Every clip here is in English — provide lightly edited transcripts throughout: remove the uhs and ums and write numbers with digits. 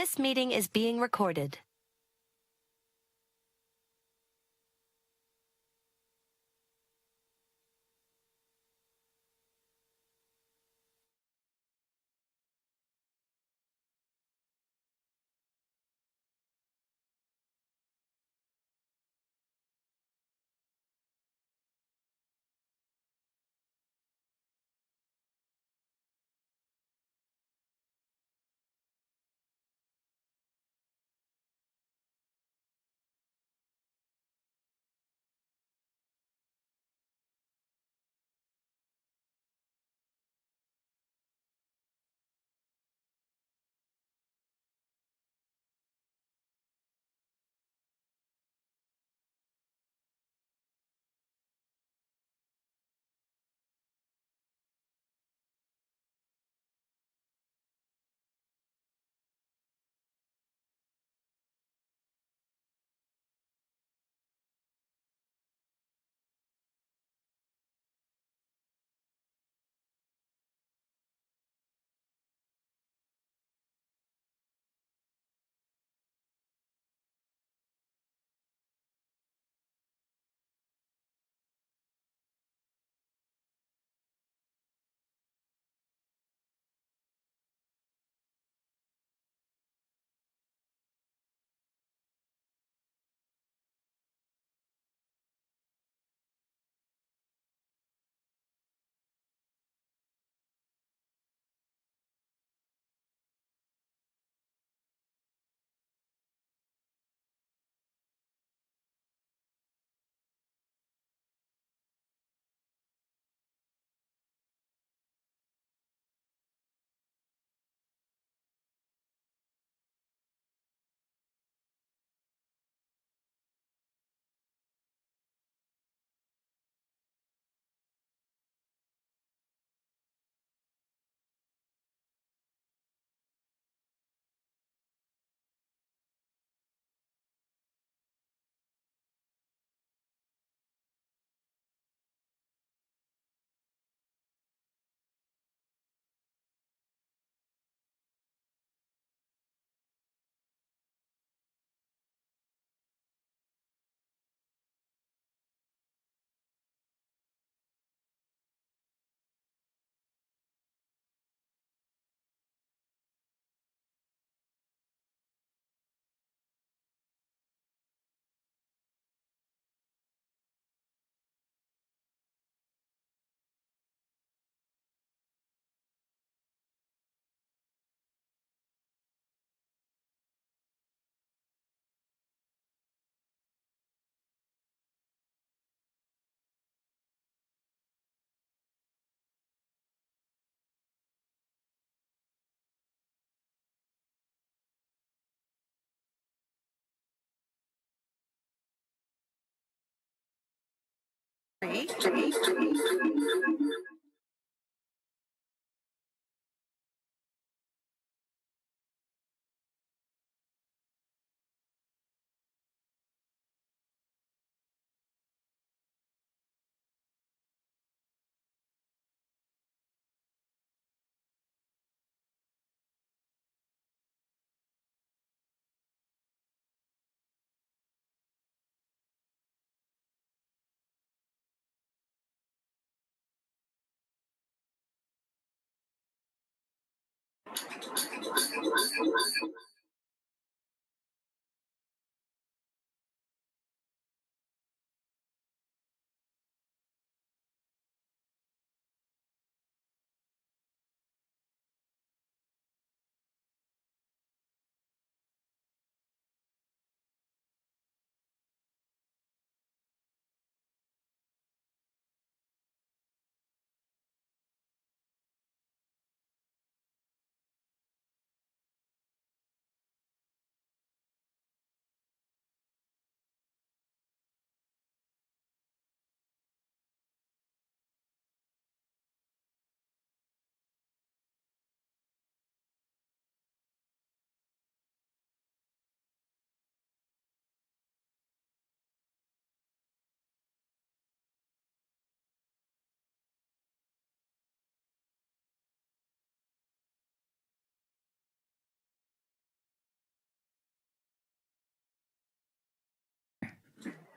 This meeting is being recorded.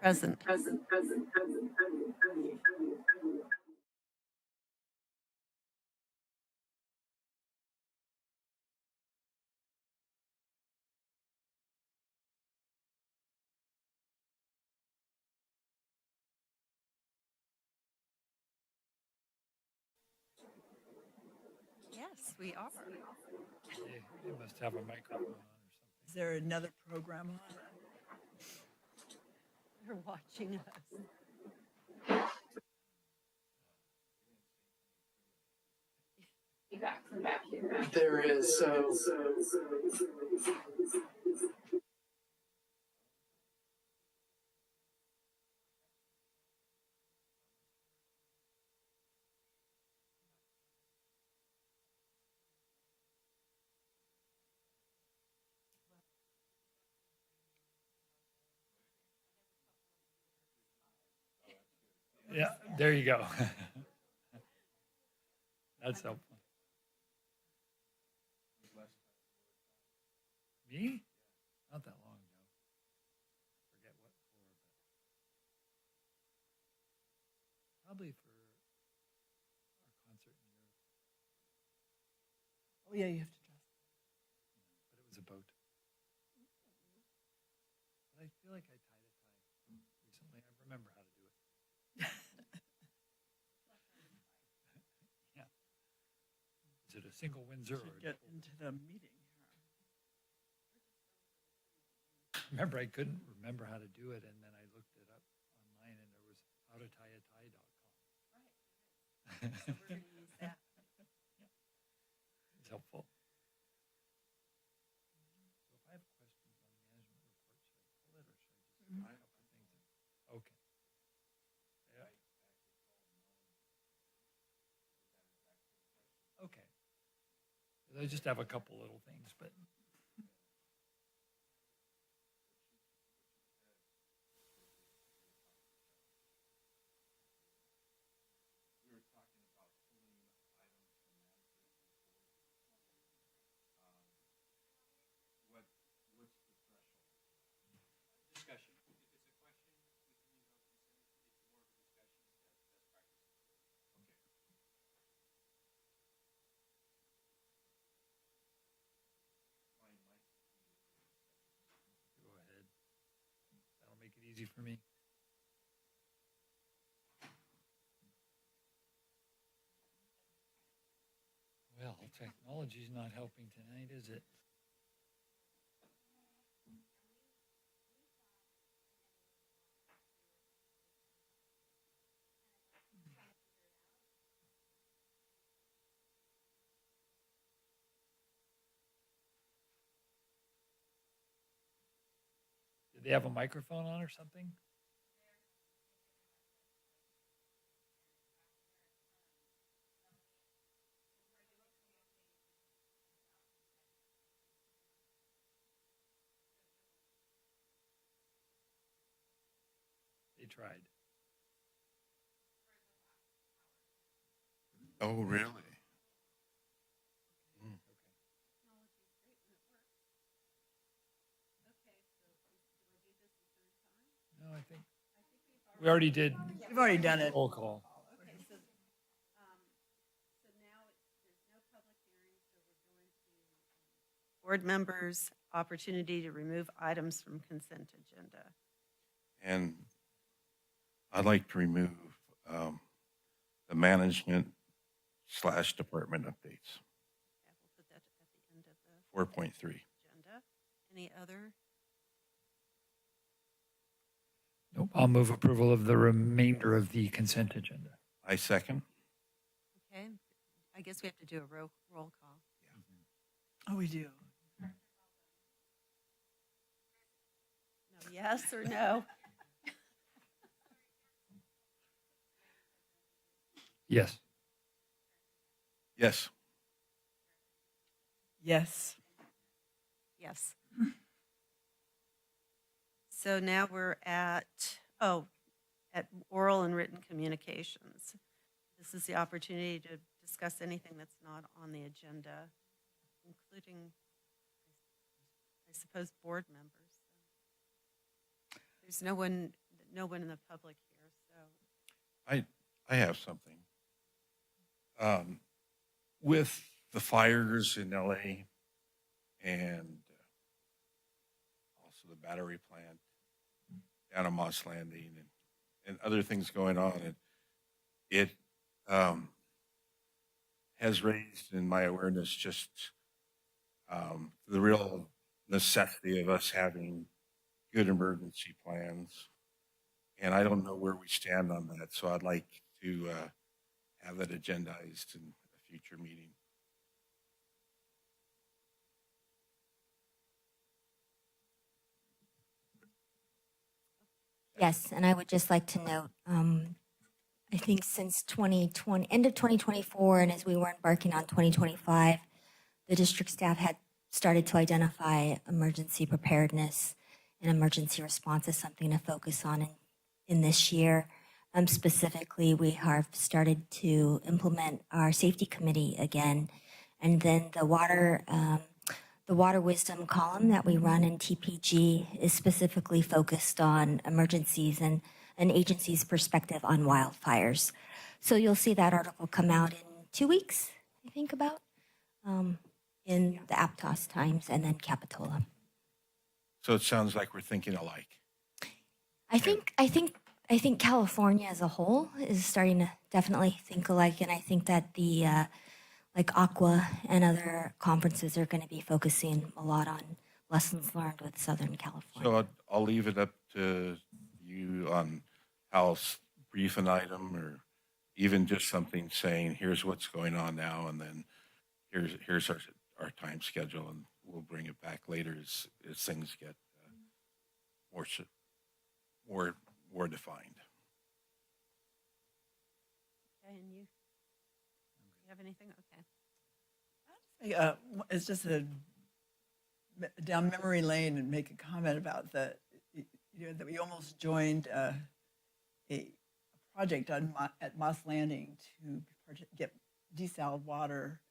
Present. Yes, we are. They must have a microphone on or something. Is there another program on? They're watching us. There is Yeah, there you go. That's helpful. Me? Not that long ago. Forget what for, but probably for our concert in Europe. Oh, yeah, you have to dress. But it was a boat. But I feel like I tied a tie recently. I remember how to do it. Yeah. Is it a single Windsor or a Get double? into the meeting here. Remember, I couldn't remember how to do it, and then I looked it up online, and there was howtotieatie.com. Right. So we're going to use that. It's helpful. So if I have questions on the management report, should I pull it or should I just write a couple things? Okay. Yeah. Okay. I just have a couple little things, but discussion. If it's a question, we can leave it open. It's more of a discussion instead of best practices. Okay. Go ahead. That'll make it easy for me. Well, technology's not helping tonight, is it? Did they have a microphone on or something? They tried. Oh, really? Okay. No, I think we already did We've already done it. roll call. Okay, so now there's no public hearing, so we're going to board members' opportunity to remove items from consent agenda. And I'd like to remove the management / department updates, Yeah, we'll put that at the end of the 4.3. agenda. Any other? Nope. I'll move approval of the remainder of the consent agenda. I second. Okay, I guess we have to do a roll call. Oh, we do. No, yes or no? Yes. Yes. Yes. Yes. So now we're at oral and written communications. This is the opportunity to discuss anything that's not on the agenda, including, I suppose, board members. There's no one no one in the public here, so. I have something. With the fires in LA and also the battery plant down at Moss Landing and other things going on, it has raised in my awareness just the real necessity of us having good emergency plans. And I don't know where we stand on that, so I'd like to have that agendized in a future meeting. Yes, and I would just like to note, I think since 2020, end of 2024, and as we were embarking on 2025, the district staff had started to identify emergency preparedness and emergency response as something to focus on in this year. Specifically, we have started to implement our safety committee again, and then the water wisdom column that we run in TPG is specifically focused on emergencies and an agency's perspective on wildfires. So you'll see that article come out in 2 weeks, I think about, in the Aptos Times and then Capitola. So it sounds like we're thinking alike. I think California as a whole is starting to definitely think alike, and I think that the like Aqua and other conferences are going to be focusing a lot on lessons learned with Southern California. So I'll leave it up to you on how brief an item or even just something saying, here's what's going on now, and then here's our time schedule, and we'll bring it back later as things get more defined. Okay, and you have anything? Okay. It's just down memory lane and make a comment about that we almost joined a project at Moss Landing to get desaled water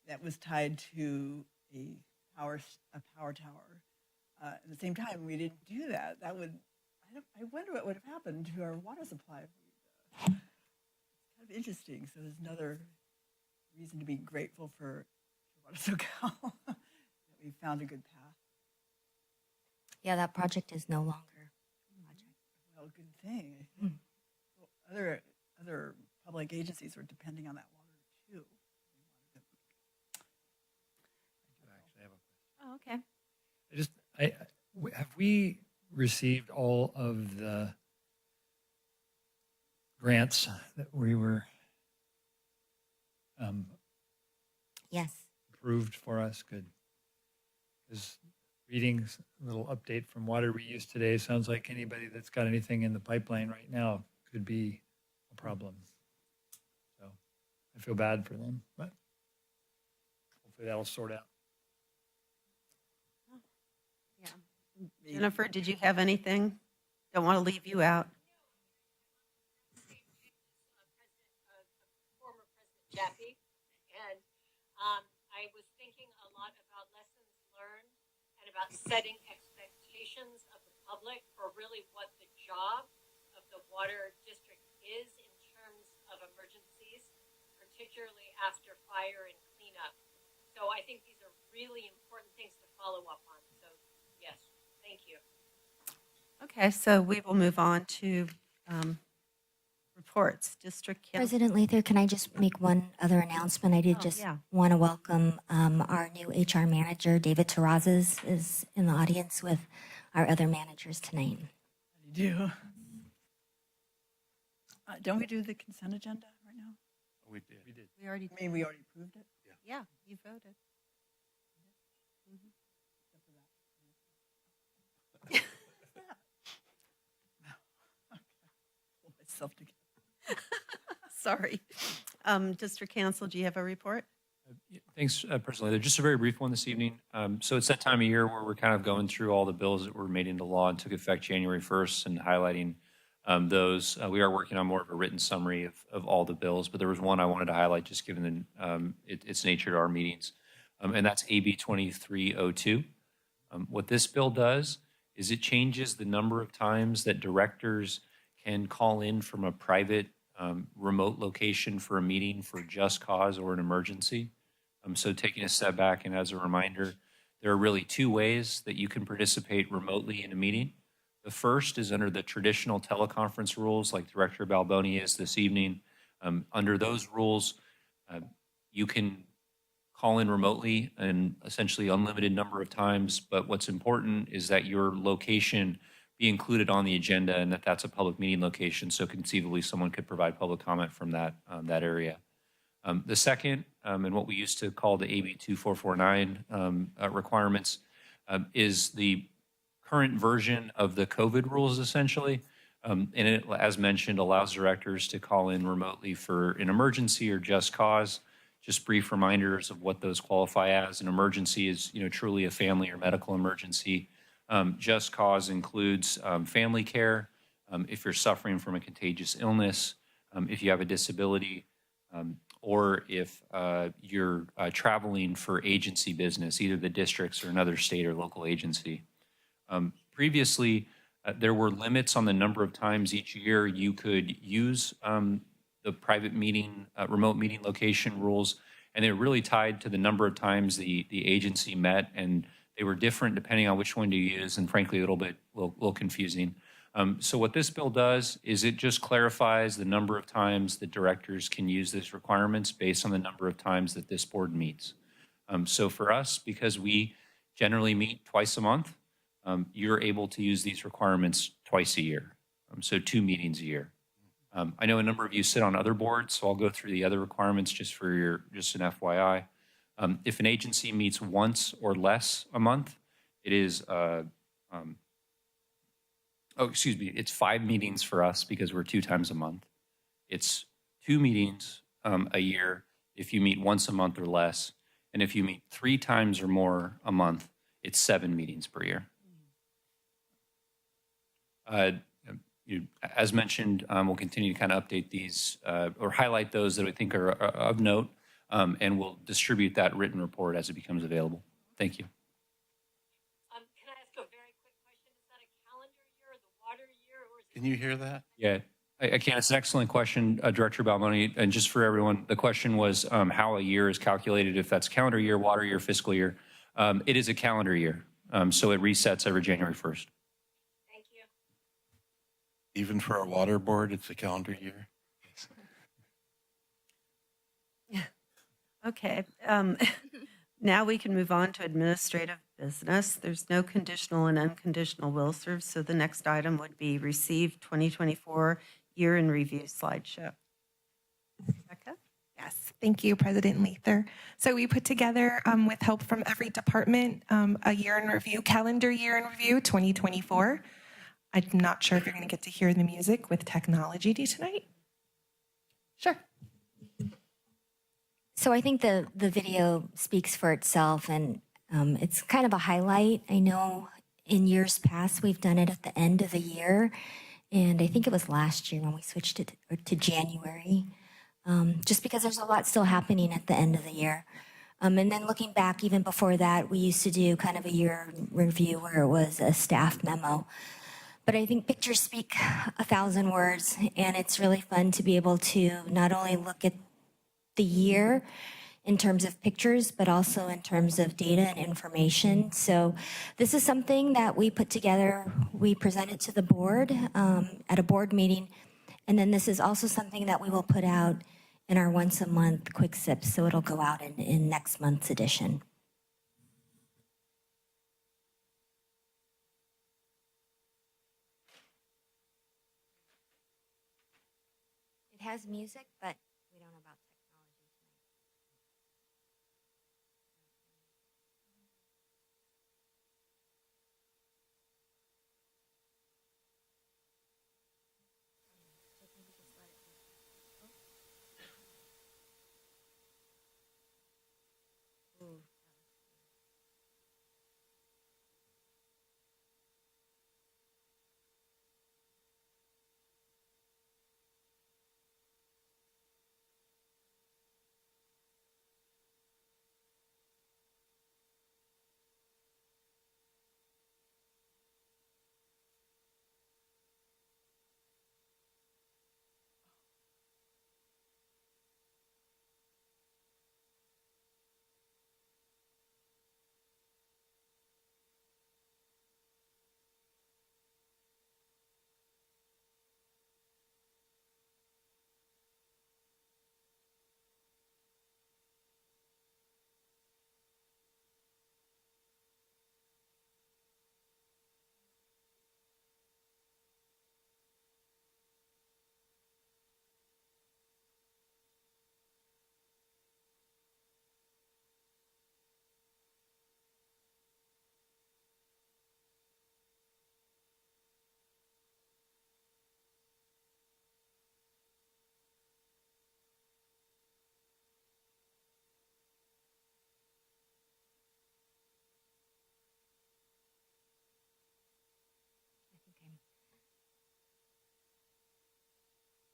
that was tied to a power tower. At the same time, we didn't do that. I wonder what would have happened to our water supply. It's kind of interesting. So there's another reason to be grateful for Water Soquel that we found a good path. Yeah, that project is no longer a project. Well, good thing. I think. Well, other public agencies are depending on that water too. I actually have a Oh, okay. have we received all of the grants that we were Yes. approved for us? Good. Because reading a little update from water reuse today, sounds like anybody that's got anything in the pipeline right now could be a problem. So I feel bad for them, but hopefully that'll sort out. Yeah. Jennifer, did you have anything? Don't want to leave you out. Former President Jaffe, and I was thinking a lot about lessons learned and about setting expectations of the public for really what the job of the water district is in terms of emergencies, particularly after fire and cleanup. So I think these are really important things to follow up on. So yes, thank you. Okay, so we will move on to reports. District Council. President Lather, can I just make one other announcement? I did just yeah. want to welcome our new HR manager, David Terrazas, is in the audience with our other managers tonight. You do. Don't we do the consent agenda right now? We did. We already. I mean, we already approved it. Yeah, you voted. Pull myself together. Sorry. District Council, do you have a report? Thanks, President Lather. Just a very brief one this evening. So it's that time of year where we're kind of going through all the bills that were made into law and took effect January 1st and highlighting those. We are working on more of a written summary of all the bills, but there was one I wanted to highlight just given its nature to our meetings, and that's AB 2302. What this bill does is it changes the number of times that directors can call in from a private remote location for a meeting for just cause or an emergency. So taking a step back, and as a reminder, there are really two ways that you can participate remotely in a meeting. The first is under the traditional teleconference rules, like Director Balboni is this evening. Under those rules, you can call in remotely an essentially unlimited number of times, but what's important is that your location be included on the agenda and that that's a public meeting location, so conceivably someone could provide public comment from that, that area. The second, and what we used to call the AB 2449 requirements, is the current version of the COVID rules, essentially. And it, as mentioned, allows directors to call in remotely for an emergency or just cause. Just brief reminders of what those qualify as. An emergency is, truly a family or medical emergency. Just cause includes family care, if you're suffering from a contagious illness, if you have a disability, or if you're traveling for agency business, either the districts or another state or local agency. Previously, there were limits on the number of times each year you could use the private meeting, remote meeting location rules, and they're really tied to the number of times the agency met, and they were different depending on which one to use, and frankly, a little confusing. So what this bill does is it just clarifies the number of times that directors can use these requirements based on the number of times that this board meets. So for us, because we generally meet twice a month, you're able to use these requirements twice a year, so 2 meetings a year. I know a number of you sit on other boards, so I'll go through the other requirements just for just an FYI. If an agency meets once or less a month, it is, it's 5 meetings for us because we're 2 times a month. It's 2 meetings a year if you meet once a month or less. And if you meet 3 times or more a month, it's 7 meetings per year. As mentioned, we'll continue to kind of update these or highlight those that we think are of note, and we'll distribute that written report as it becomes available. Thank you. Can I ask a very quick question? Is that a calendar year, the water year, or is it? Can you hear that? Yeah, I can. It's an excellent question, Director Balboni. And just for everyone, the question was how a year is calculated, if that's calendar year, water year, fiscal year. It is a calendar year, so it resets every January 1st. Thank you. Even for our water board, it's a calendar year. Okay. Now we can move on to administrative business. There's no conditional and unconditional will serve, so the next item would be receive 2024 year in review slideshow. Becca? Yes, thank you, President Leather. So we put together, with help from every department, a year in review, calendar year in review 2024. I'm not sure if you're going to get to hear the music with technology tonight. Sure. So I think the video speaks for itself, and it's kind of a highlight. I know in years past we've done it at the end of the year, and I think it was last year when we switched it to January, just because there's a lot still happening at the end of the year. And then looking back, even before that, we used to do kind of a year review where it was a staff memo. But I think pictures speak 1,000 words, and it's really fun to be able to not only look at the year in terms of pictures, but also in terms of data and information. So this is something that we put together. We presented to the board at a board meeting. And then this is also something that we will put out in our once a month quick sips. So it'll go out in next month's edition. It has music, but we don't know about technology tonight. So maybe just let it be. Ooh, that looks good.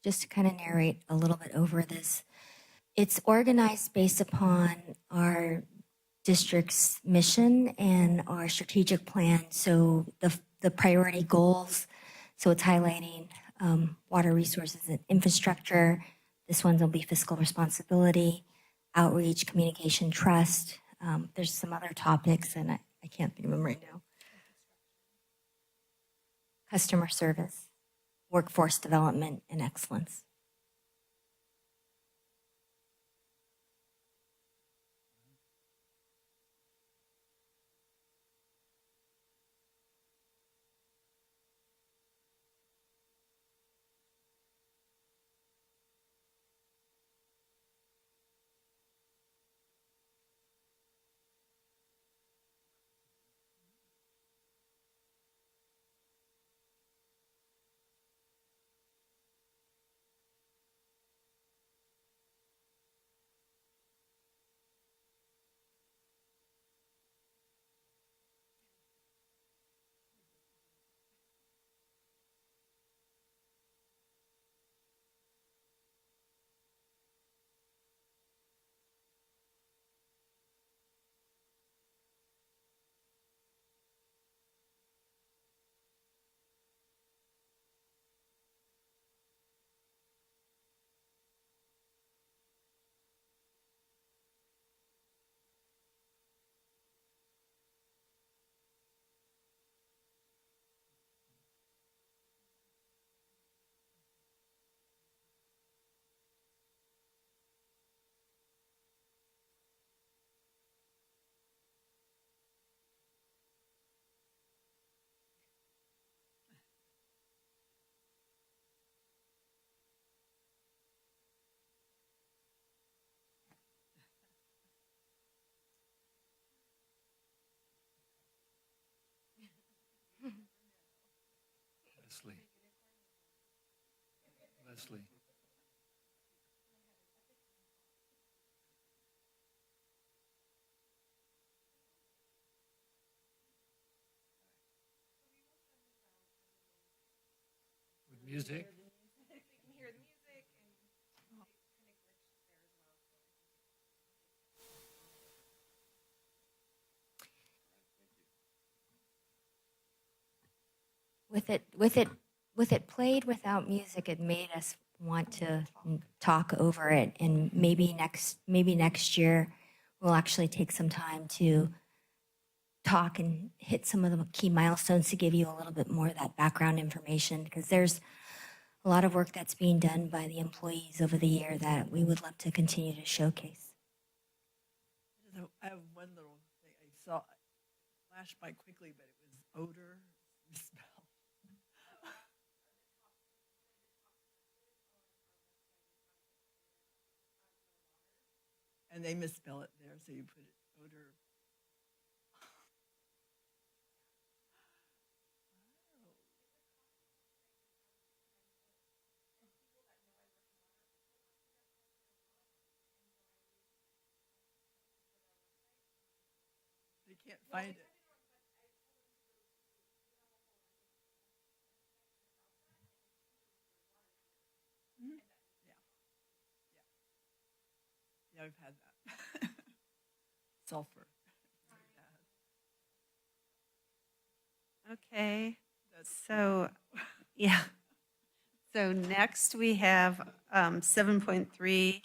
just to kind of narrate a little bit over this. It's organized based upon our district's mission and our strategic plan. So the priority goals, so it's highlighting water resources and infrastructure. This one will be fiscal responsibility, outreach, communication, trust. There's some other topics, and I can't think of them right now. Customer service, workforce development, and excellence. Leslie. Leslie. With music? With it played without music, it made us want to talk over it. And maybe next year, we'll actually take some time to talk and hit some of the key milestones to give you a little bit more of that background information, because there's a lot of work that's being done by the employees over the year that we would love to continue to showcase. I have one little thing I saw, it flashed by quickly, but it was odor, smell. And they misspell it there, so you put it odor. They can't find it. Mhm. Yeah. Yeah, I've had that. Sulfur. Okay, That's so, yeah. So next we have 7.3,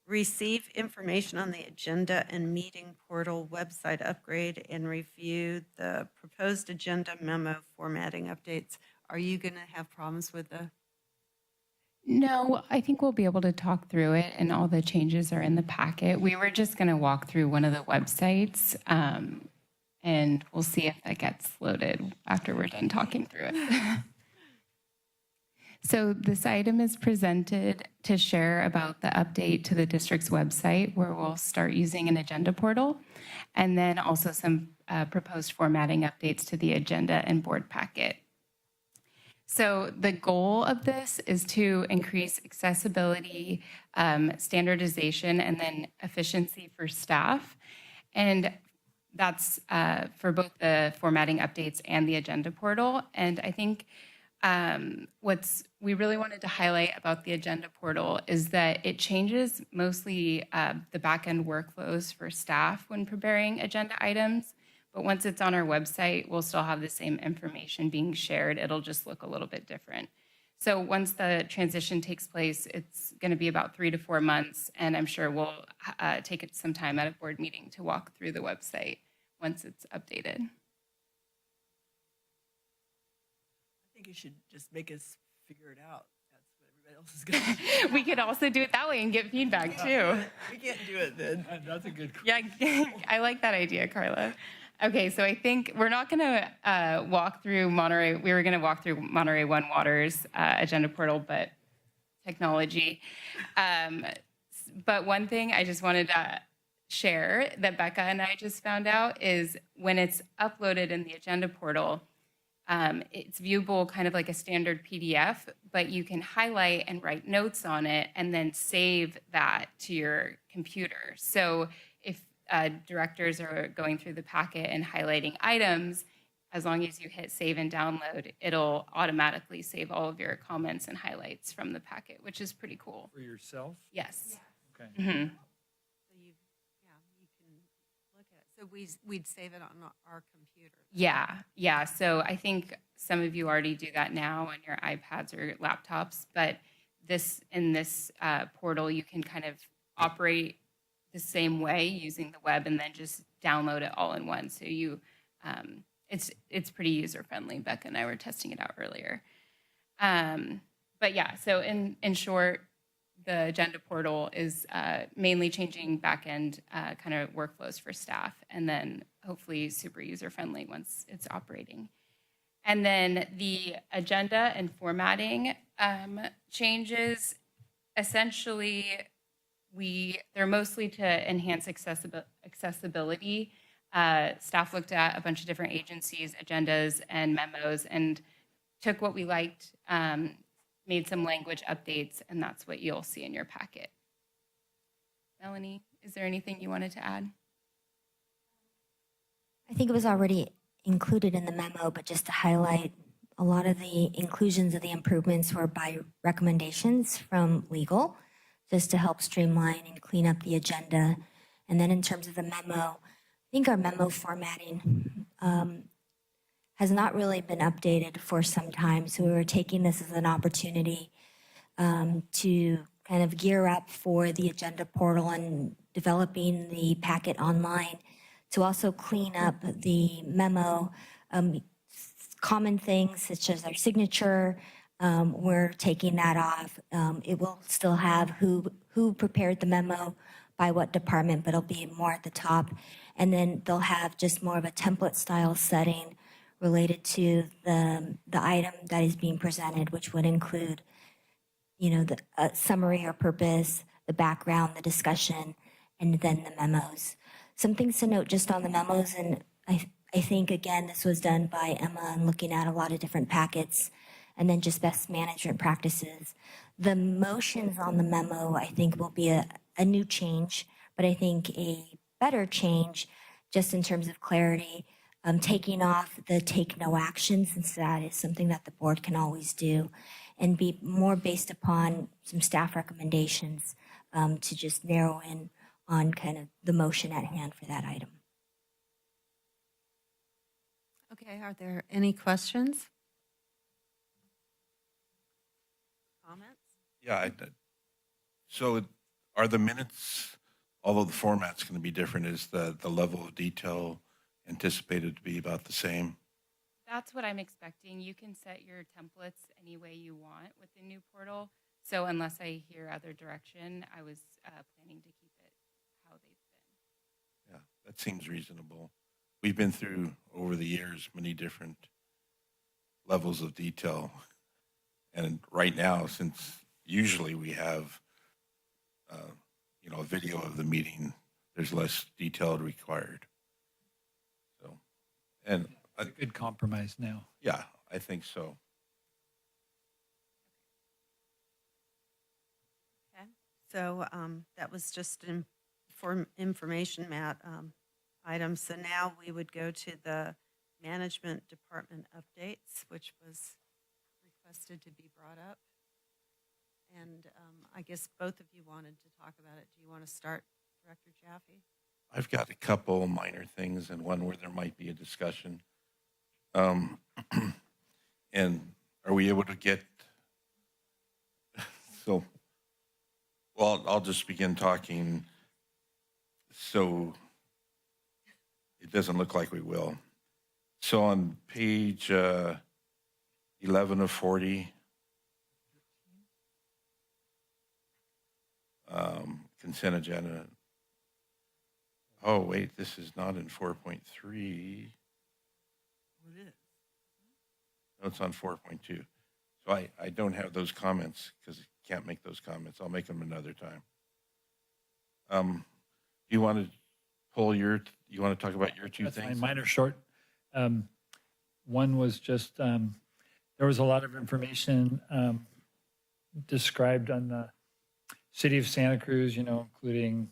receive information on the agenda and meeting portal website upgrade and review the proposed agenda memo formatting updates. Are you going to have problems with the? No, I think we'll be able to talk through it, and all the changes are in the packet. We were just going to walk through one of the websites, and we'll see if that gets loaded after we're done talking through it. So this item is presented to share about the update to the district's website, where we'll start using an agenda portal, and then also some proposed formatting updates to the agenda and board packet. So the goal of this is to increase accessibility, standardization, and then efficiency for staff. And that's for both the formatting updates and the agenda portal. And I think what's we really wanted to highlight about the agenda portal is that it changes mostly the back end workflows for staff when preparing agenda items. But once it's on our website, we'll still have the same information being shared. It'll just look a little bit different. So once the transition takes place, it's going to be about 3 to 4 months, and I'm sure we'll take some time at a board meeting to walk through the website once it's updated. I think you should just make us figure it out. That's what everybody else is going to do. We could also do it that way and get feedback too. We can't do it then. That's a good. Yeah, I like that idea, Carla. Okay, so I think we're not going to walk through Monterey. We were going to walk through Monterey One Water's agenda portal, but technology. But one thing I just wanted to share that Becca and I just found out is when it's uploaded in the agenda portal, it's viewable kind of like a standard PDF, but you can highlight and write notes on it and then save that to your computer. So if directors are going through the packet and highlighting items, as long as you hit save and download, it'll automatically save all of your comments and highlights from the packet, which is pretty cool. For yourself? Yes. Okay. Mm-hmm. So you can look at it. So we'd save it on our computer. Yeah. So I think some of you already do that now on your iPads or laptops, but in this portal, you can kind of operate the same way using the web and then just download it all in one. So it's pretty user friendly. Becca and I were testing it out earlier. But yeah, so in short, the agenda portal is mainly changing back end kind of workflows for staff, and then hopefully super user friendly once it's operating. And then the agenda and formatting changes, essentially, they're mostly to enhance accessibility. Staff looked at a bunch of different agencies' agendas and memos and took what we liked, made some language updates, and that's what you'll see in your packet. Melanie, is there anything you wanted to add? I think it was already included in the memo, but just to highlight, a lot of the inclusions of the improvements were by recommendations from legal, just to help streamline and clean up the agenda. And then in terms of the memo, I think our memo formatting has not really been updated for some time. So we were taking this as an opportunity to kind of gear up for the agenda portal and developing the packet online to also clean up the memo. Common things such as our signature, we're taking that off. It will still have who prepared the memo by what department, but it'll be more at the top. And then they'll have just more of a template style setting related to the item that is being presented, which would include, the summary or purpose, the background, the discussion, and then the memos. Some things to note just on the memos, and I think, again, this was done by Emma and looking at a lot of different packets, and then just best management practices. The motions on the memo, I think, will be a new change, but I think a better change just in terms of clarity, taking off the take no action, since that is something that the board can always do, and be more based upon some staff recommendations to just narrow in on kind of the motion at hand for that item. Okay, are there any questions? Comments? Yeah. So are the minutes, although the format's going to be different, is the level of detail anticipated to be about the same? That's what I'm expecting. You can set your templates any way you want with the new portal. So unless I hear other direction, I was planning to keep it how they've been. Yeah, that seems reasonable. We've been through, over the years, many different levels of detail. And right now, since usually we have, a video of the meeting, there's less detail required. So, and It's a good compromise now. yeah, I think so. Okay, so that was just for information, Matt, item. So now we would go to the management department updates, which was requested to be brought up. And I guess both of you wanted to talk about it. Do you want to start, Director Jaffe? I've got a couple minor things and one where there might be a discussion. And are we able to get, so, well, I'll just begin talking. So it doesn't look like we will. So on page 11 of 40, consent agenda. Oh, wait, this is not in 4.3. Well, it is. No, it's on 4.2. So I don't have those comments because I can't make those comments. I'll make them another time. You want to pull you want to talk about your two That's things? fine. Mine are short. One was just, there was a lot of information described on the City of Santa Cruz, including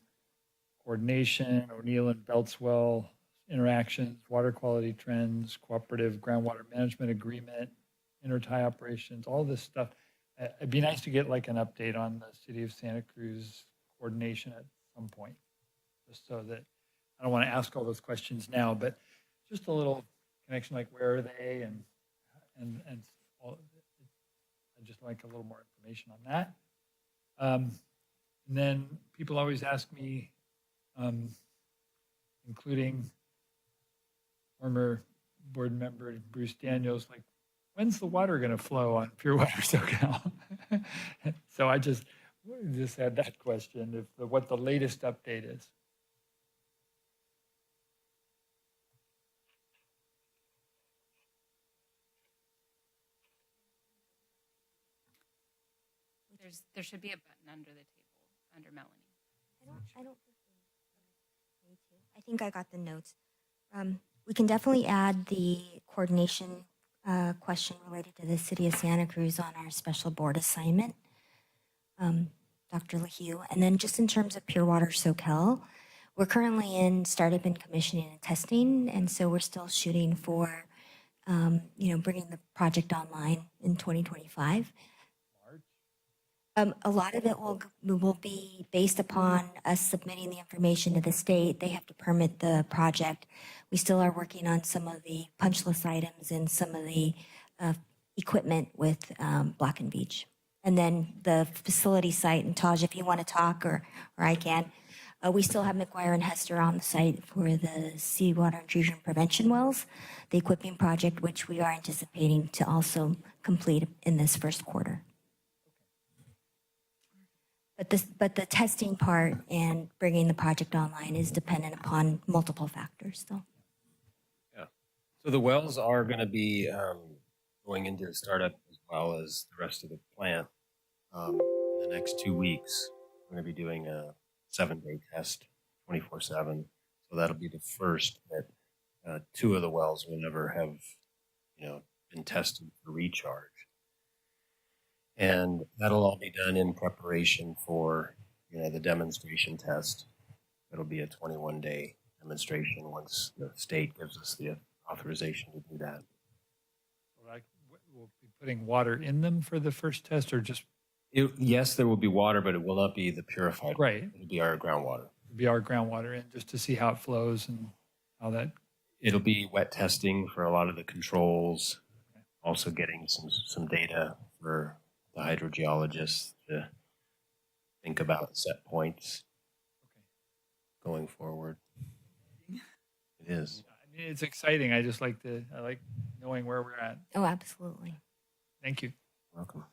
coordination, O'Neill and Beltswell interactions, water quality trends, cooperative groundwater management agreement, intertie operations, all this stuff. It'd be nice to get like an update on the City of Santa Cruz coordination at some point, just so that I don't want to ask all those questions now, but just a little connection, like where are they, and all, I'd just like a little more information on that. And then people always ask me, including former board member Bruce Daniels, like, when's the water going to flow on Pure Water Soquel? So I just had that question, what the latest update is. There should be a button under the table, under Melanie. I don't think we need to. I think I got the notes. We can definitely add the coordination question related to the City of Santa Cruz on our special board assignment, Dr. LaHue. And then just in terms of Pure Water Soquel, we're currently in startup and commissioning and testing, and so we're still shooting for, bringing the project online in 2025. A lot of it will be based upon us submitting the information to the state. They have to permit the project. We still are working on some of the punch list items and some of the equipment with Black and Beach. And then the facility site, and Taj, if you want to talk, or I can, we still have McGuire and Hester on the site for the seawater intrusion prevention wells, the equipping project, which we are anticipating to also complete in this first quarter. But the testing part and bringing the project online is dependent upon multiple factors, though. Yeah. So the wells are going to be going into startup as well as the rest of the plant in the next 2 weeks. We're going to be doing a 7-day test, 24/7. So that'll be the first that 2 of the wells will never have, been tested for recharge. And that'll all be done in preparation for, the demonstration test. It'll be a 21-day demonstration once the state gives us the authorization to do that. We'll be putting water in them for the first test, or just? Yes, there will be water, but it will not be the purified. Right. It'll be our groundwater. It'll be our groundwater in, just to see how it flows and how that. It'll be wet testing for a lot of the controls, also getting some data for the hydrogeologists to think about set points going forward. It is. I mean, it's exciting. I like knowing where we're at. Oh, absolutely. Thank you. Welcome.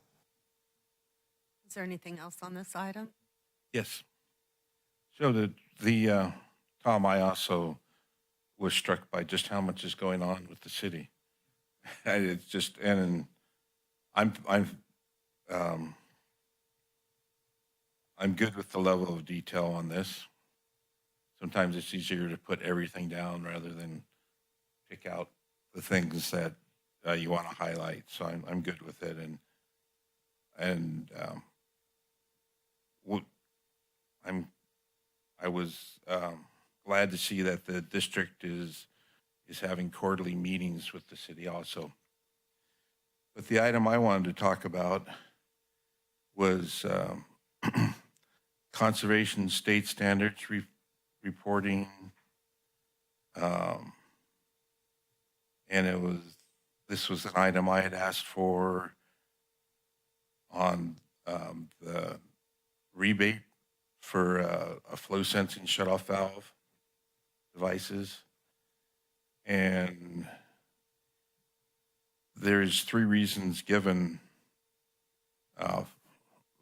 Is there anything else on this item? Yes. So Tom, I also was struck by just how much is going on with the city. And it's just, and I'm good with the level of detail on this. Sometimes it's easier to put everything down rather than pick out the things that you want to highlight. So I'm good with it, I was glad to see that the district is having quarterly meetings with the city also. But the item I wanted to talk about was conservation state standards reporting. And this was an item I had asked for on the rebate for a flow sensing shutoff valve devices. And there's 3 reasons given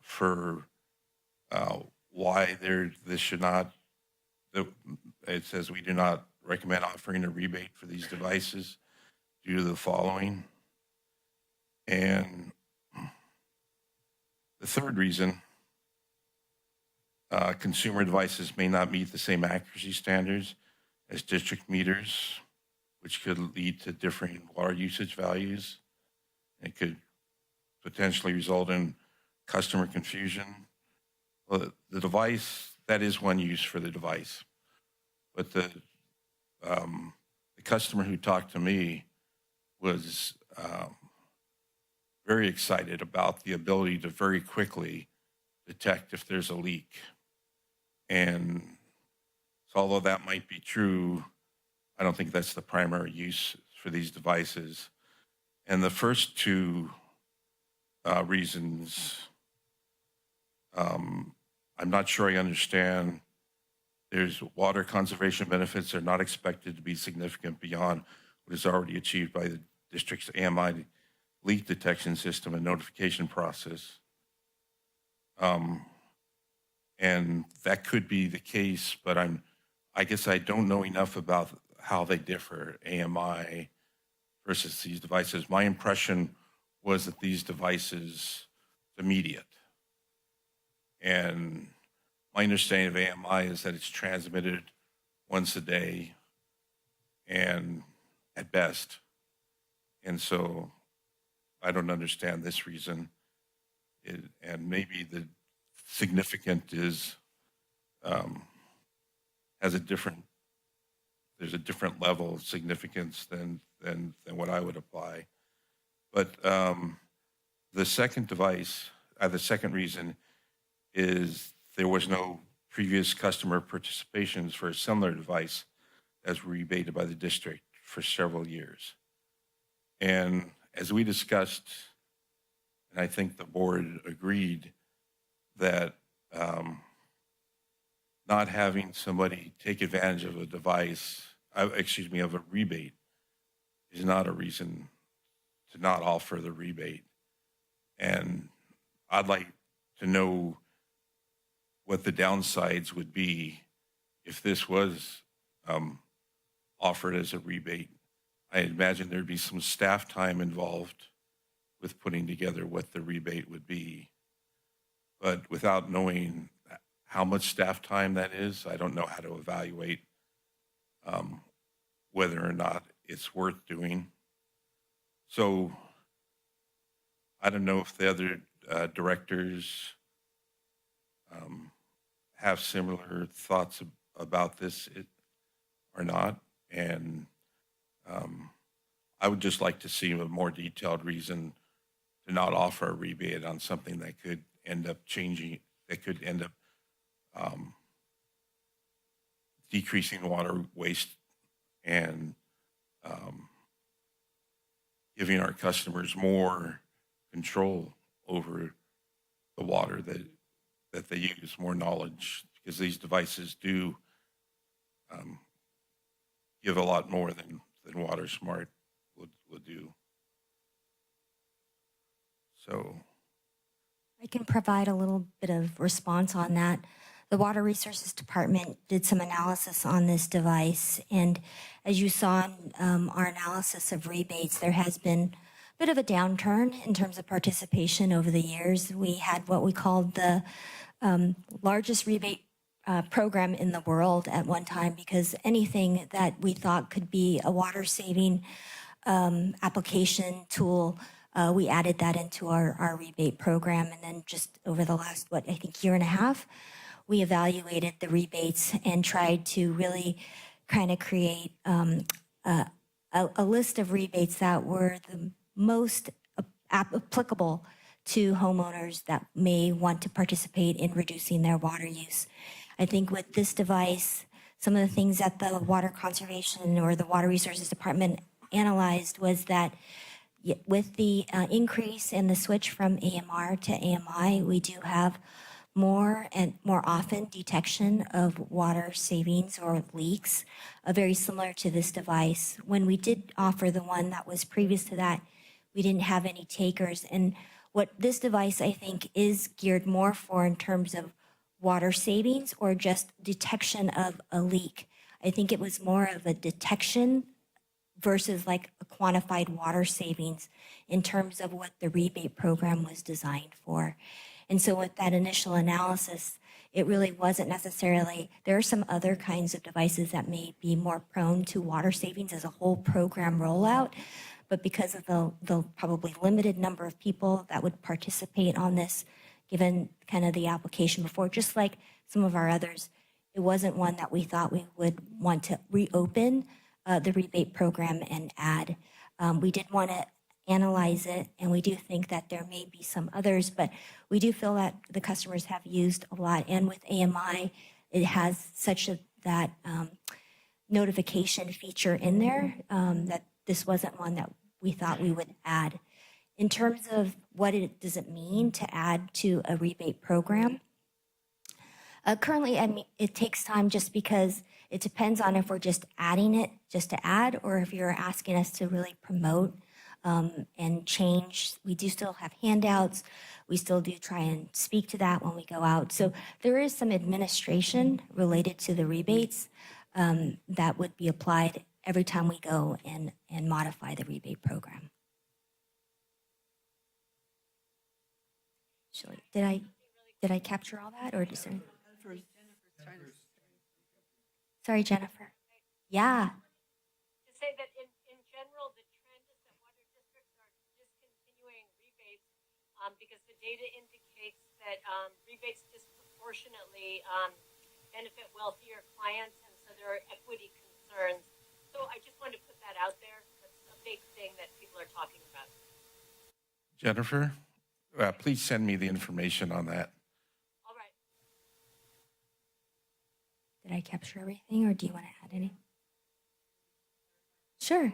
for why this should not. It says we do not recommend offering a rebate for these devices due to the following. And the 3rd reason, consumer devices may not meet the same accuracy standards as district meters, which could lead to differing water usage values. It could potentially result in customer confusion. Well, the device, that is one use for the device. But the customer who talked to me was very excited about the ability to very quickly detect if there's a leak. And so although that might be true, I don't think that's the primary use for these devices. And the first 2 reasons, I'm not sure I understand. There's water conservation benefits are not expected to be significant beyond what is already achieved by the district's AMI leak detection system and notification process. And that could be the case, but I guess I don't know enough about how they differ, AMI versus these devices. My impression was that these devices immediate. And my understanding of AMI is that it's transmitted once a day and at best. And so I don't understand this reason. And maybe the significant is, there's a different level of significance than what I would apply. But the second reason is there was no previous customer participations for a similar device as rebated by the district for several years. And as we discussed, and I think the board agreed that not having somebody take advantage of a device, of a rebate, is not a reason to not offer the rebate. And I'd like to know what the downsides would be if this was offered as a rebate. I imagine there'd be some staff time involved with putting together what the rebate would be. But without knowing how much staff time that is, I don't know how to evaluate whether or not it's worth doing. So I don't know if the other directors have similar thoughts about this or not. And I would just like to see a more detailed reason to not offer a rebate on something that could end up changing, that could end up decreasing water waste and giving our customers more control over the water that they use, more knowledge, because these devices do give a lot more than Water Smart would do. So I can provide a little bit of response on that. The Water Resources Department did some analysis on this device, and as you saw in our analysis of rebates, there has been a bit of a downturn in terms of participation over the years. We had what we called the largest rebate program in the world at one time, because anything that we thought could be a water-saving application tool, we added that into our rebate program. And then just over the last, I think year and a half, we evaluated the rebates and tried to really kind of create a list of rebates that were the most applicable to homeowners that may want to participate in reducing their water use. I think with this device, some of the things that the Water Conservation or the Water Resources Department analyzed was that with the increase in the switch from AMR to AMI, we do have more and more often detection of water savings or leaks, very similar to this device. When we did offer the one that was previous to that, we didn't have any takers. And what this device, I think, is geared more for in terms of water savings or just detection of a leak. I think it was more of a detection versus like a quantified water savings in terms of what the rebate program was designed for. And so with that initial analysis, it really wasn't necessarily, there are some other kinds of devices that may be more prone to water savings as a whole program rollout, but because of the probably limited number of people that would participate on this, given kind of the application before, just like some of our others, it wasn't one that we thought we would want to reopen the rebate program and add. We did want to analyze it, and we do think that there may be some others, but we do feel that the customers have used a lot. And with AMI, it has such that notification feature in there that this wasn't one that we thought we would add. In terms of what does it mean to add to a rebate program, currently, I mean, it takes time just because it depends on if we're just adding it just to add, or if you're asking us to really promote and change. We do still have handouts. We still do try and speak to that when we go out. So there is some administration related to the rebates that would be applied every time we go and modify the rebate program. Shelley, did I capture all that, or is there? Sorry, Jennifer. Yeah. To say that in general, the trend is that water districts are discontinuing rebates because the data indicates that rebates disproportionately benefit wealthier clients, and so there are equity concerns. So I just wanted to put that out there. That's a big thing that people are talking about. Jennifer, please send me the information on that. All right. Did I capture everything, or do you want to add any? Sure.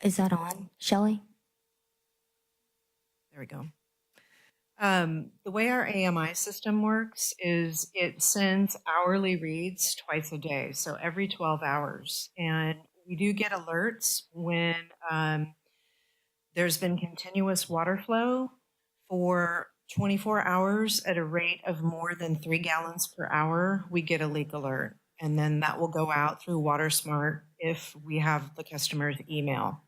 Is that on, Shelley? There we go. The way our AMI system works is it sends hourly reads twice a day, so every 12 hours. And we do get alerts when there's been continuous water flow for 24 hours at a rate of more than 3 gallons per hour. We get a leak alert, and then that will go out through WaterSmart if we have the customer's email.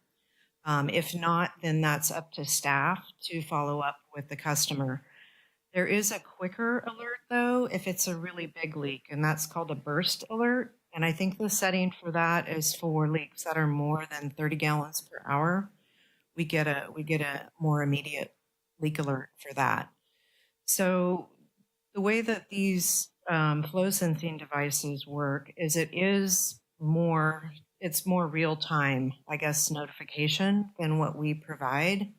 If not, then that's up to staff to follow up with the customer. There is a quicker alert, though, if it's a really big leak, and that's called a burst alert. And I think the setting for that is for leaks that are more than 30 gallons per hour. We get a more immediate leak alert for that. So the way that these flow sensing devices work is it's more real time, I guess, notification than what we provide.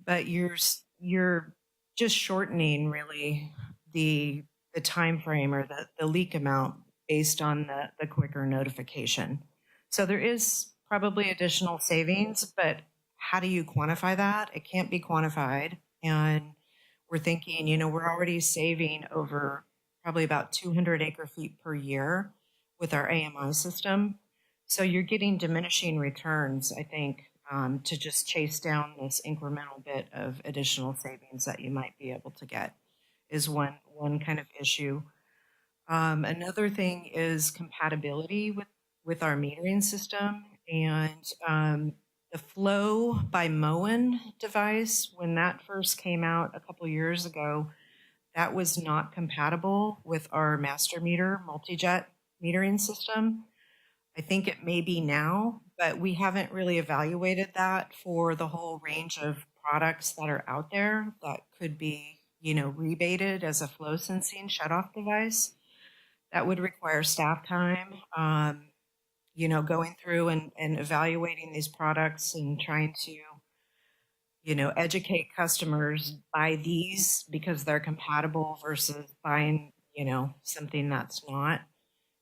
But you're just shortening really the time frame or the leak amount based on the quicker notification. So there is probably additional savings, but how do you quantify that? It can't be quantified. And we're thinking, we're already saving over probably about 200 acre feet per year with our AMI system. So you're getting diminishing returns, I think, to just chase down this incremental bit of additional savings that you might be able to get is one kind of issue. Another thing is compatibility with our metering system, and the Flow by Moen device, when that first came out a couple years ago, that was not compatible with our master meter multi-jet metering system. I think it may be now, but we haven't really evaluated that for the whole range of products that are out there that could be rebated as a flow sensing shutoff device. That would require staff time, going through and evaluating these products and trying to, educate customers, buy these because they're compatible versus buying, something that's not.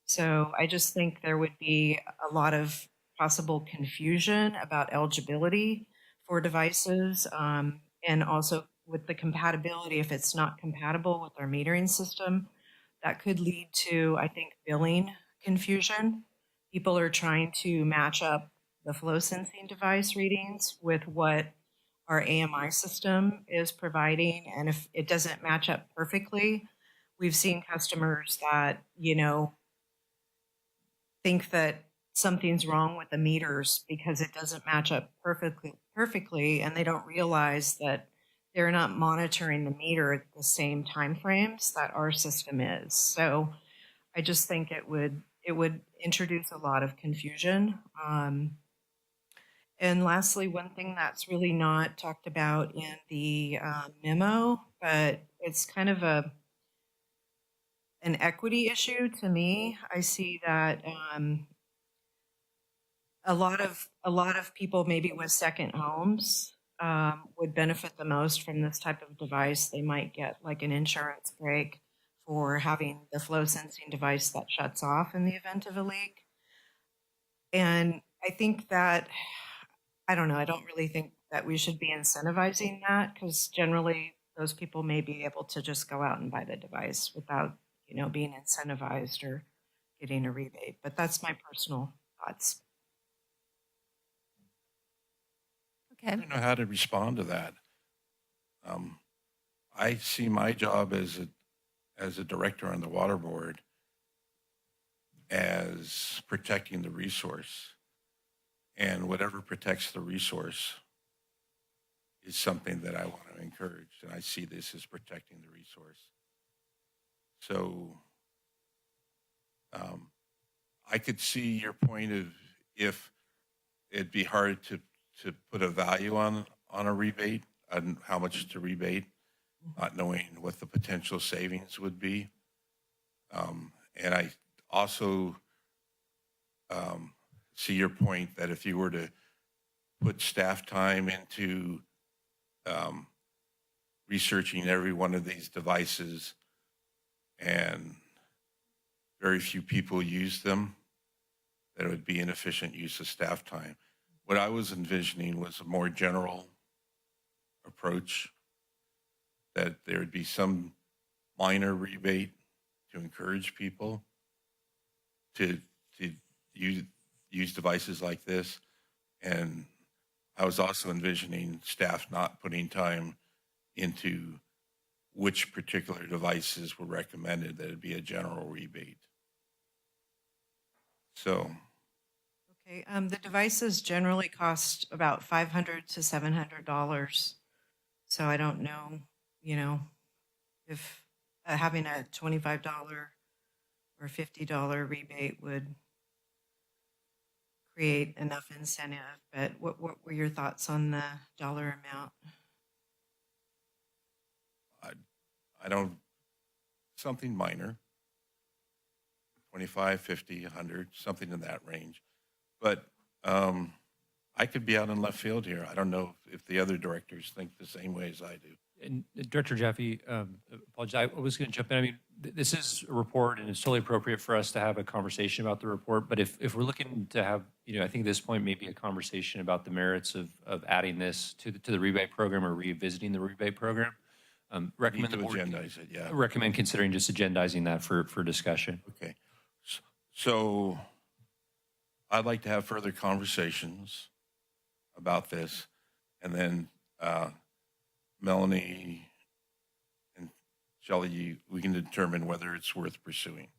So I just think there would be a lot of possible confusion about eligibility for devices, and also with the compatibility, if it's not compatible with our metering system, that could lead to, I think, billing confusion. People are trying to match up the flow sensing device readings with what our AMI system is providing. And if it doesn't match up perfectly, we've seen customers that, think that something's wrong with the meters because it doesn't match up perfectly, and they don't realize that they're not monitoring the meter at the same time frames that our system is. So I just think it would introduce a lot of confusion. And lastly, one thing that's really not talked about in the memo, but it's kind of an equity issue to me. I see that a lot of people maybe with second homes would benefit the most from this type of device. They might get like an insurance break for having the flow sensing device that shuts off in the event of a leak. And I think that, I don't know, I don't really think that we should be incentivizing that, because generally those people may be able to just go out and buy the device without, being incentivized or getting a rebate. But that's my personal thoughts. I don't know how to respond to that. I see my job as a director on the water board as protecting the resource, and whatever protects the resource is something that I want to encourage, and I see this as protecting the resource. So I could see your point of if it'd be hard to put a value on a rebate, on how much to rebate, not knowing what the potential savings would be. And I also see your point that if you were to put staff time into researching every one of these devices and very few people use them, that it would be inefficient use of staff time. What I was envisioning was a more general approach, that there would be some minor rebate to encourage people to use devices like this. And I was also envisioning staff not putting time into which particular devices were recommended, that it'd be a general rebate. So. Okay, the devices generally cost about $500 to $700. So I don't know, if having a $25 or $50 rebate would create enough incentive. But what were your thoughts on the dollar amount? I don't, something minor, 25, 50, 100, something in that range. But I could be out in left field here. I don't know if the other directors think the same way as I do. And Director Jaffe, apologize, I was going to jump in. I mean, this is a report, and it's totally appropriate for us to have a conversation about the report. But if we're looking to have, I think at this point maybe a conversation about the merits of adding this to the rebate program or revisiting the rebate program, recommend the board agendize it. Yeah. Recommend considering just agendizing that for discussion. Okay. So I'd like to have further conversations about this, and then Melanie and Shelley, we can determine whether it's worth pursuing.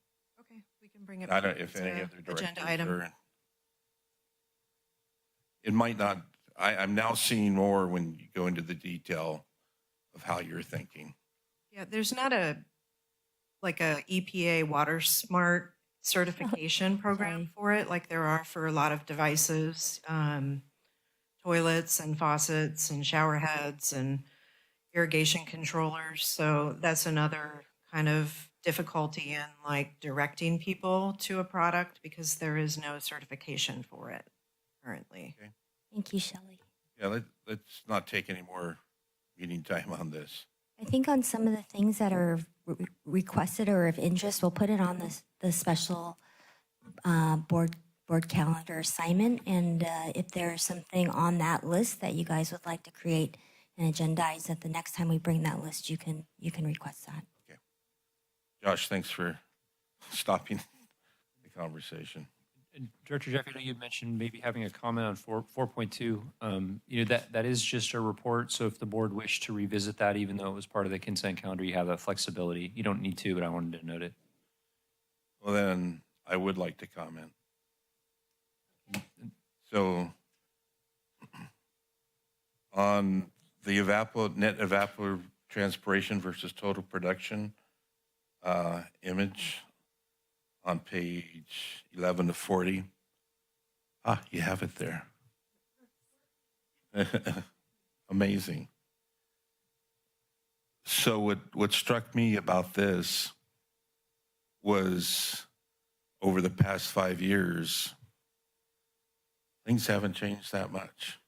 Okay, we can bring it I back don't, if as any a other directors agenda item. it might not, I'm now seeing more when you go into the detail of how you're thinking. Yeah, there's not a EPA Water Smart certification program for it, like there are for a lot of devices, toilets and faucets and shower heads. And irrigation controllers. So that's another kind of difficulty in like directing people to a product because there is no certification for it currently. Okay. Thank you, Shelley. Yeah, let's not take any more meeting time on this. I think on some of the things that are requested or of interest, we'll put it on the special board calendar assignment. And if there's something on that list that you guys would like to create and agendize, that the next time we bring that list, you can request that. Okay. Josh, thanks for stopping the conversation. And Director Jeff, I know you mentioned maybe having a comment on 4.2. That is just a report. So if the board wished to revisit that, even though it was part of the consent calendar, you have that flexibility. You don't need to, but I wanted to note it. Well, then I would like to comment. So on the net evapotranspiration versus total production image on page 11 to 40. You have it there. Amazing. So what struck me about this was over the past 5 years, things haven't changed that much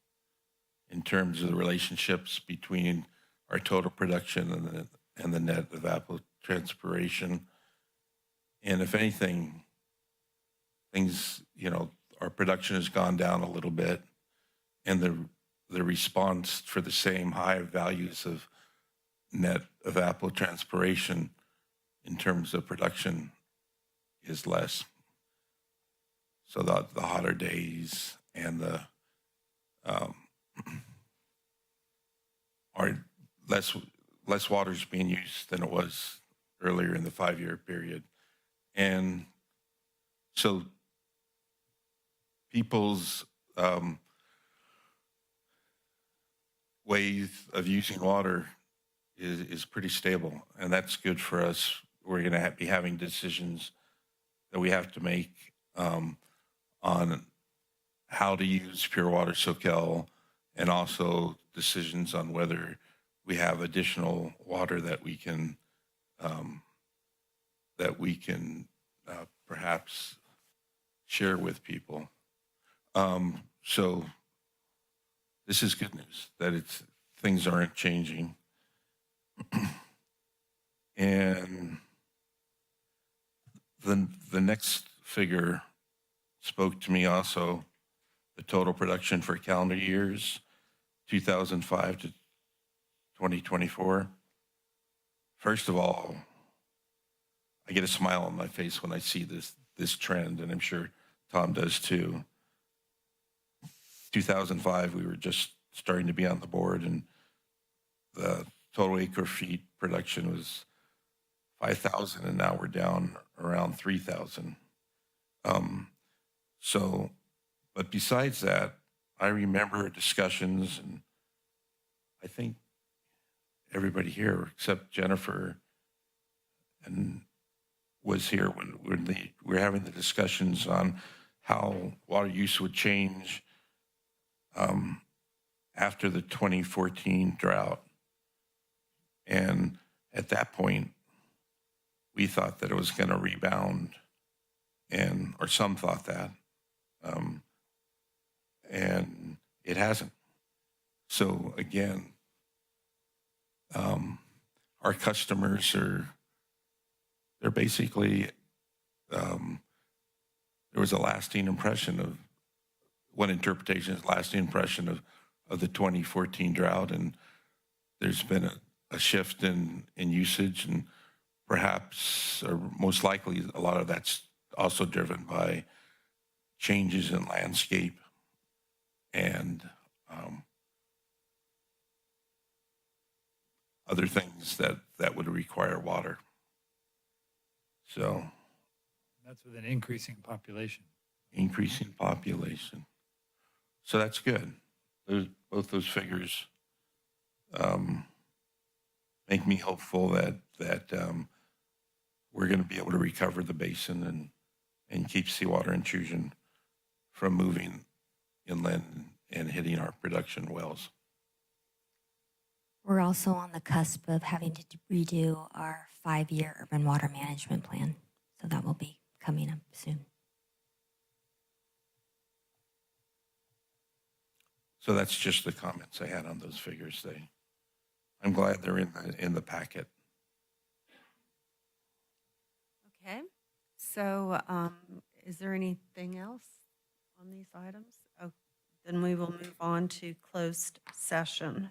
in terms of the relationships between our total production and the net evapotranspiration. And if anything, things, our production has gone down a little bit, and the response for the same high values of net evapotranspiration in terms of production is less. So the hotter days and the are less water is being used than it was earlier in the 5-year period. And so people's ways of using water is pretty stable, and that's good for us. We're going to be having decisions that we have to make on how to use pure water Soquel, and also decisions on whether we have additional water that we can perhaps share with people. So this is good news that things aren't changing. And the next figure spoke to me also, the total production for calendar years 2005 to 2024. First of all, I get a smile on my face when I see this trend, and I'm sure Tom does too. 2005, we were just starting to be on the board, and the total acre feet production was 5,000, and now we're down around 3,000. But besides that, I remember discussions, and I think everybody here except Jennifer and was here when we were having the discussions on how water use would change after the 2014 drought. And at that point, we thought that it was going to rebound, or some thought that, and it hasn't. So again, our customers they're basically, there was a lasting impression of, one interpretation is lasting impression of the 2014 drought, and there's been a shift in usage, and perhaps, or most likely, a lot of that's also driven by changes in landscape and other things that would require water. So that's with an increasing population. Increasing population. So that's good. Both those figures make me hopeful that we're going to be able to recover the basin and keep seawater intrusion from moving inland and hitting our production wells. We're also on the cusp of having to redo our 5-year urban water management plan. So that will be coming up soon. So that's just the comments I had on those figures. I'm glad they're in the packet. Okay. So is there anything else on these items? Oh, then we will move on to closed session.